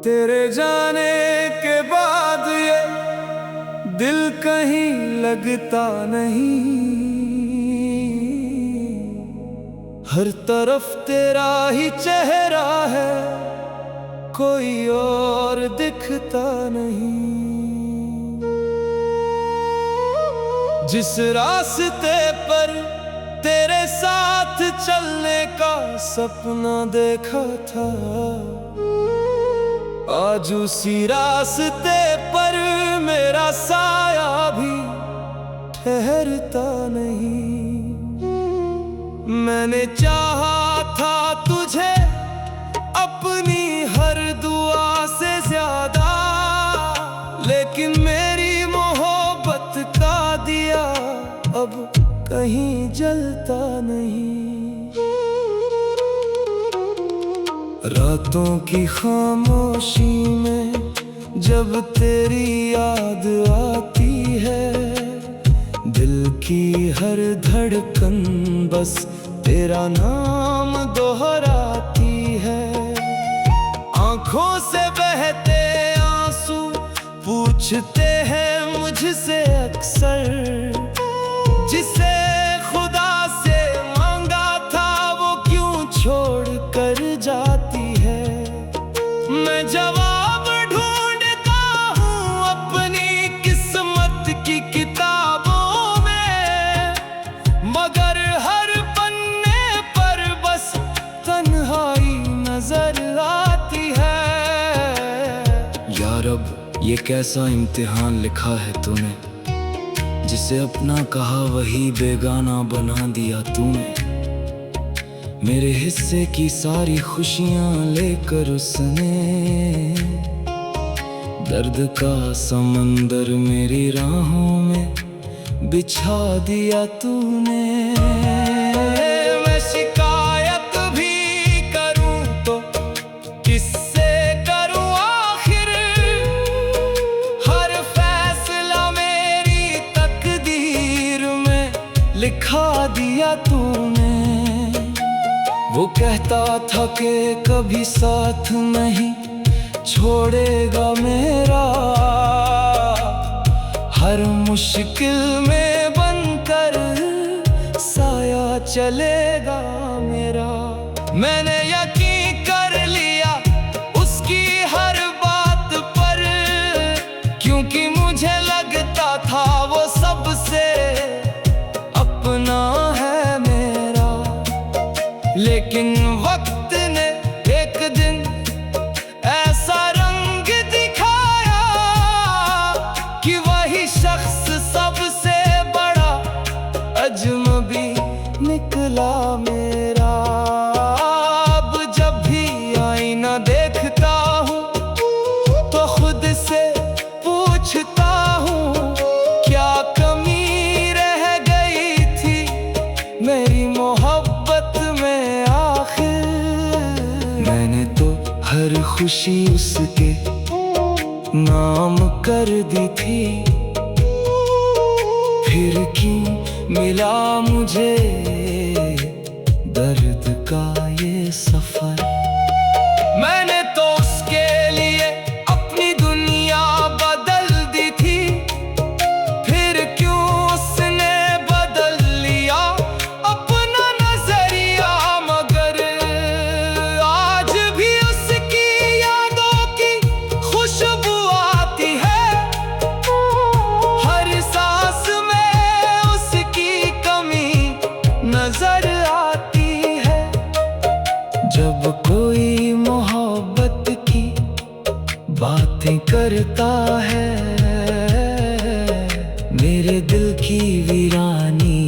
तेरे जाने के बाद ये दिल कहीं लगता नहीं, हर तरफ तेरा ही चेहरा है, कोई और दिखता नहीं। जिस रास्ते पर तेरे साथ चलने का सपना देखा था, आज उसी रास्ते पर मेरा साया भी ठहरता नहीं। मैंने चाहा था तुझे अपनी हर दुआ से ज्यादा, लेकिन मेरी मोहब्बत का दिया अब कहीं जलता नहीं। रातों की खामोशी में जब तेरी याद आती है, दिल की हर धड़कन बस तेरा नाम दोहराती है। आंखों से बहते आंसू पूछते हैं मुझसे अक्सर, जिसे खुदा से मांगा था वो क्यों छोड़ कर जाती है। मैं जवाब ढूंढता हूँ अपनी किस्मत की किताबों में, मगर हर पन्ने पर बस तन्हाई नजर आती है। यार अब ये कैसा इम्तिहान लिखा है तूने, जिसे अपना कहा वही बेगाना बना दिया तूने। मेरे हिस्से की सारी खुशियां लेकर उसने दर्द का समंदर मेरी राहों में बिछा दिया तूने। मैं शिकायत भी करूं तो किससे करूं आखिर, हर फैसला मेरी तकदीर में लिखा दिया तूने। वो कहता था कि कभी साथ नहीं छोड़ेगा मेरा, हर मुश्किल में बनकर साया चलेगा मेरा। मैंने यकीन कर लिया उसकी हर बात पर, क्योंकि मुझे लगता था वो सबसे अपना है मेरा। लेकिन वक्त ने एक दिन ऐसा रंग दिखाया कि वही शख्स सबसे बड़ा अजनबी निकला मेरा। अब जब भी आईना देखता हूँ तो खुद से पूछता हूँ, क्या कमी रह गई थी मेरी मोहब्बत में आखिर। मैंने तो हर खुशी उसके नाम कर दी थी, फिर क्यों मिला मुझे दर्द का ये सफर। मैंने तो उसके लिए अपनी दुनिया बदल दी थी, फिर क्यों उसने बदल लिया अपना नजरिया। मगर आज भी उसकी यादों की खुशबू आती है, हर सांस में उसकी कमी नजर आती है। जब कोई मोहब्बत की बातें करता है, मेरे दिल की वीरानी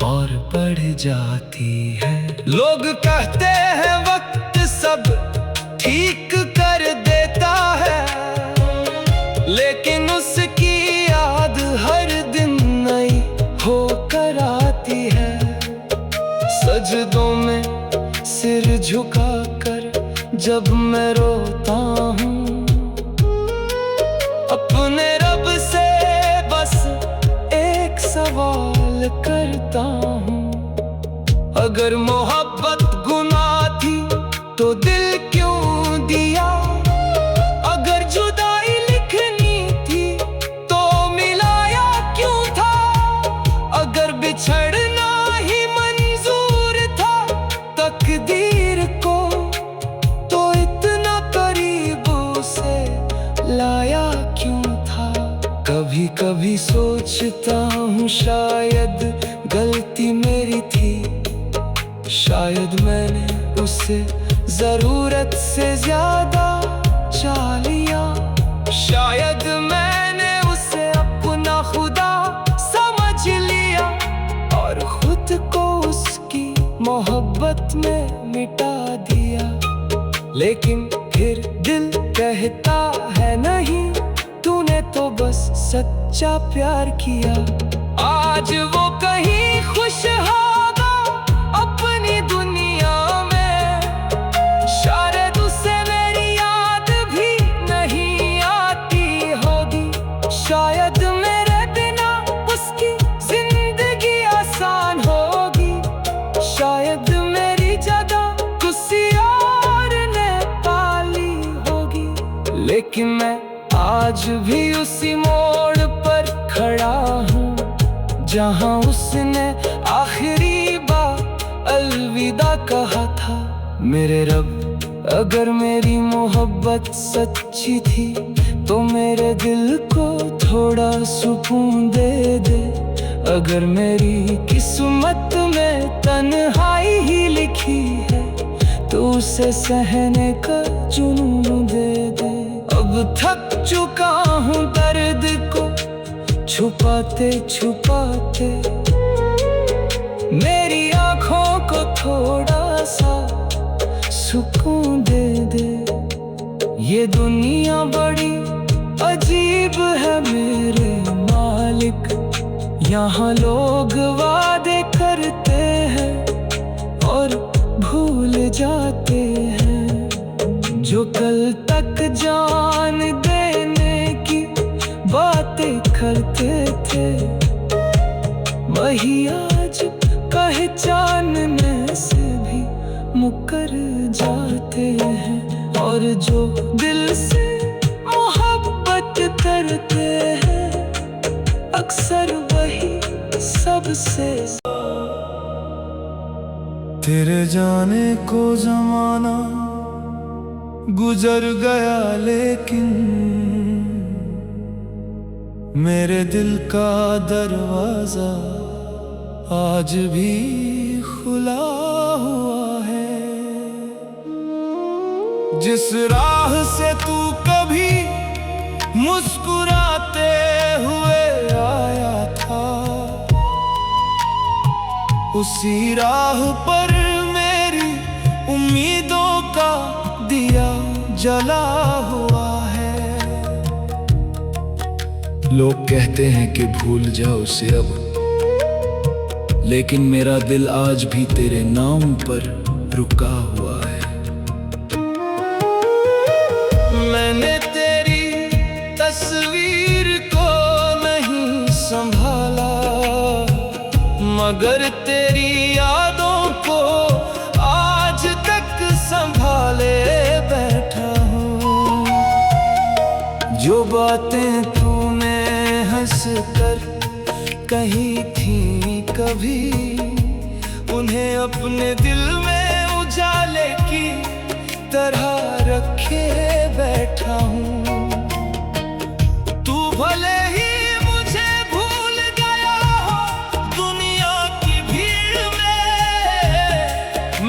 और बढ़ जाती है। लोग कहते हैं वक्त सब ठीक कर देता है, लेकिन उसकी याद हर दिन नई होकर आती है। सजदों में सिर झुकाकर जब मैं रोता हूँ, अपने रब से बस एक सवाल करता हूँ, अगर मोहब्बत गुनाह थी तो दिल क्यों दिया। कभी कभी सोचता हूँ शायद गलती मेरी थी, शायद मैंने उसे जरूरत से ज्यादा चाह लिया, शायद मैंने उसे अपना खुदा समझ लिया और खुद को उसकी मोहब्बत में मिटा दिया। लेकिन फिर दिल कहता है नहीं, तूने तो बस सच्चा प्यार किया। आज वो कहीं खुश होगा अपनी दुनिया में, शायद उसे मेरी याद भी नहीं आती होगी, शायद मेरे बिना उसकी जिंदगी आसान होगी, शायद मेरी जगह किसी और ने पाली होगी। लेकिन मैं आज भी उसी मोड़ पर खड़ा हूँ जहाँ उसने आखिरी बार अलविदा कहा था। मेरे रब, अगर मेरी मोहब्बत सच्ची थी तो मेरे दिल को थोड़ा सुकून दे दे। अगर मेरी किस्मत में तन्हाई ही लिखी है तो उसे सहने का जुनून दे दे। अब थक चुका हूँ दर्द को छुपाते छुपाते, मेरी आँखों को थोड़ा सा सुकून दे दे। ये दुनिया बड़ी अजीब है मेरे मालिक, यहाँ लोग वादे करते हैं और भूल जाते हैं। जो कल तक जान देने की बातें करते थे, वही आज पहचानने से भी मुकर जाते हैं। और जो दिल से मोहब्बत करते हैं, अक्सर वही सबसे। तेरे जाने को जमाना गुजर गया, लेकिन मेरे दिल का दरवाजा आज भी खुला हुआ है। जिस राह से तू कभी मुस्कुराते हुए आया था, उसी राह पर मेरी उम्मीदों का दिया जला हुआ है। लोग कहते हैं कि भूल जाओ उसे अब, लेकिन मेरा दिल आज भी तेरे नाम पर रुका हुआ है। मैंने तेरी तस्वीर को नहीं संभाला, मगर तेरी यादों को आज तक संभाले बैठा हूँ। जो बातें तूने हंस कर कही थी कभी, उन्हें अपने दिल में उजाले की तरह रखे बैठा हूँ। तू भले ही मुझे भूल गया हो दुनिया की भीड़ में,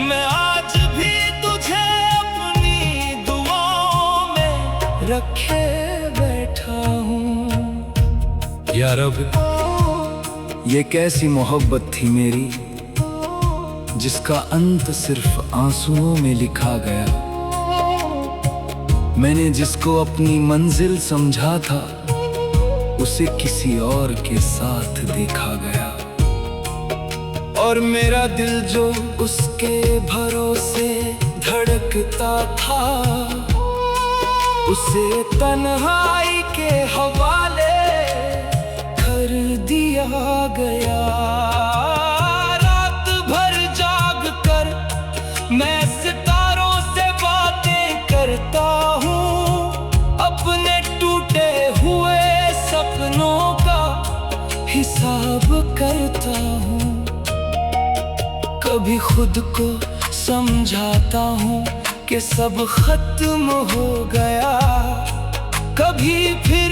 मैं आज भी तुझे अपनी दुआओं में रखे बैठा हूँ। या रब, ये कैसी मोहब्बत थी मेरी जिसका अंत सिर्फ आंसुओं में लिखा गया। मैंने जिसको अपनी मंजिल समझा था, उसे किसी और के साथ देखा गया। और मेरा दिल जो उसके भरोसे धड़कता था, उसे तन्हाई के हवाले कर दिया गया। रात भर जाग कर मैं सितारों से बातें करता हूँ, अपने टूटे हुए सपनों का हिसाब करता हूँ। कभी खुद को समझाता हूँ कि सब खत्म हो गया, कभी फिर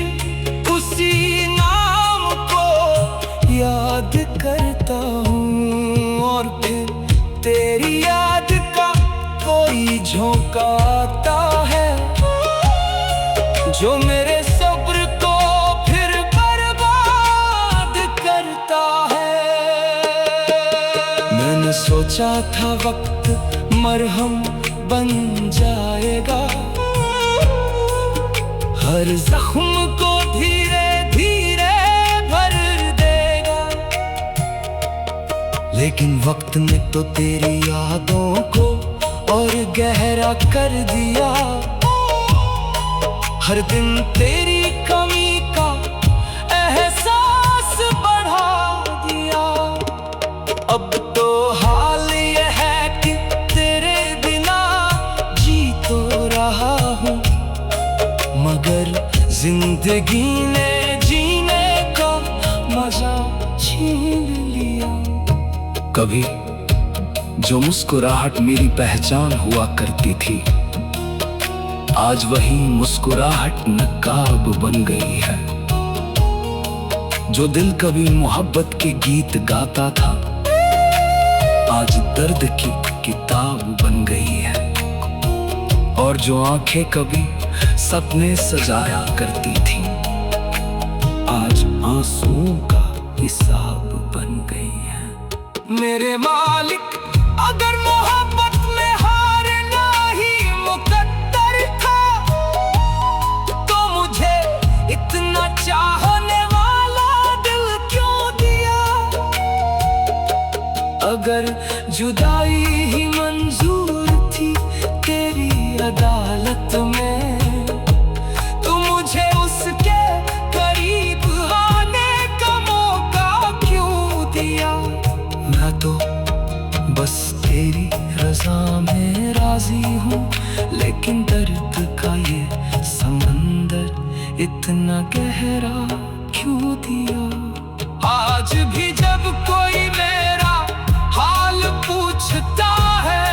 उसी याद करता हूँ और फिर तेरी याद का कोई झोंका आता है जो मेरे सब्र को फिर बर्बाद करता है। मैंने सोचा था वक्त मरहम बन जाएगा, हर जख्म को धीरे धीरे भर देगा, लेकिन वक्त ने तो तेरी यादों को और गहरा कर दिया। हर दिन तेरी कमी का एहसास बढ़ा दिया। अब तो हाल ये है कि तेरे बिना जी तो रहा हूँ, मगर जिंदगी ने जीने का मजा छीन लिया। कभी जो मुस्कुराहट मेरी पहचान हुआ करती थी, आज वही मुस्कुराहट नकाब बन गई है। जो दिल कभी मोहब्बत के गीत गाता था, आज दर्द की किताब बन गई है। और जो आंखें कभी सपने सजाया करती थी, आज आंसुओं का हिसाब बन गई है। मेरे मालिक, अगर मोहब्बत में हारना ही मुकद्दर था, तो मुझे इतना चाहने वाला दिल क्यों दिया? अगर जुदाई ही मंजूर थी तेरी अदालत में, तो मुझे उसके करीब आने का मौका क्यों दिया? मैं तो बस तेरी रज़ा में राजी हूँ, लेकिन दर्द का ये समंदर इतना गहरा क्यों दिया? आज भी जब कोई मेरा हाल पूछता है,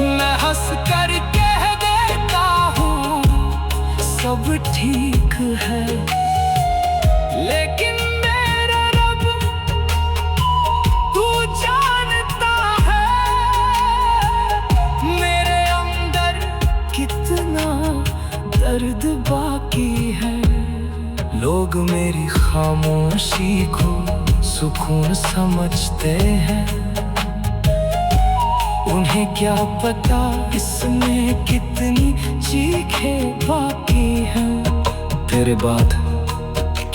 मैं हंस कर कह देता हूँ सब ठीक है। लेकिन मेरे रब, तू जानता है मेरे अंदर कितना दर्द बाकी है। लोग मेरी खामोशी को सुकून समझते हैं, उन्हें क्या पता इसमें कितनी चीखें बाकी हैं। तेरे बाद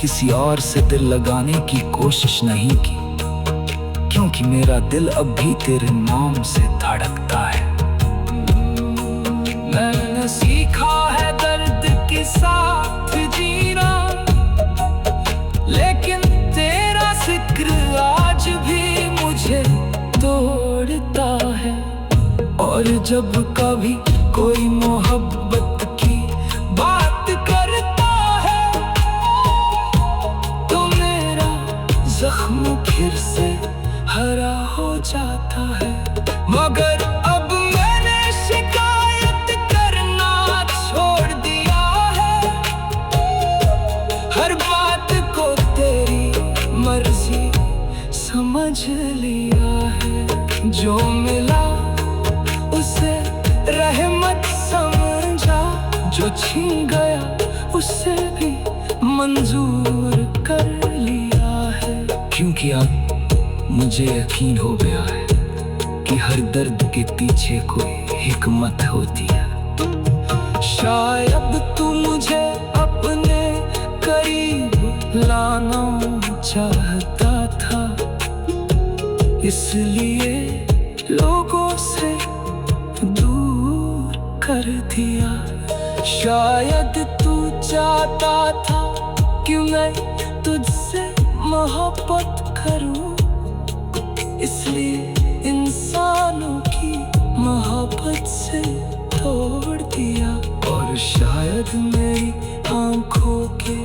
किसी और से दिल लगाने की कोशिश नहीं की, क्योंकि मेरा दिल अब भी तेरे नाम से धड़कता है। मैंने सीखा है दर्द के साथ जीना, लेकिन तेरा जिक्र आज भी मुझे तोड़ता है। और जब कभी कोई मोहब्बत की बात करता है, तो मेरा जख्म फिर से हरा हो जाता है। मगर अब मैंने शिकायत करना छोड़ दिया है, हर बात को तेरी मर्जी समझ लिया है। जो मिला उसे रहमत समझा, जो छीन गया उसे भी मंजूर कर लिया है। क्योंकि अब मुझे यकीन हो गया है कि हर दर्द के पीछे कोई हिकमत होती है। शायद तू मुझे अपने करीब लाना चाहता था, इसलिए लोगों से दूर कर दिया। शायद तू चाहता था कि मैं तुझसे मोहब्बत करूं, इसलिए इंसानों की मोहब्बत से तोड़ दिया। और शायद मेरी आंखों के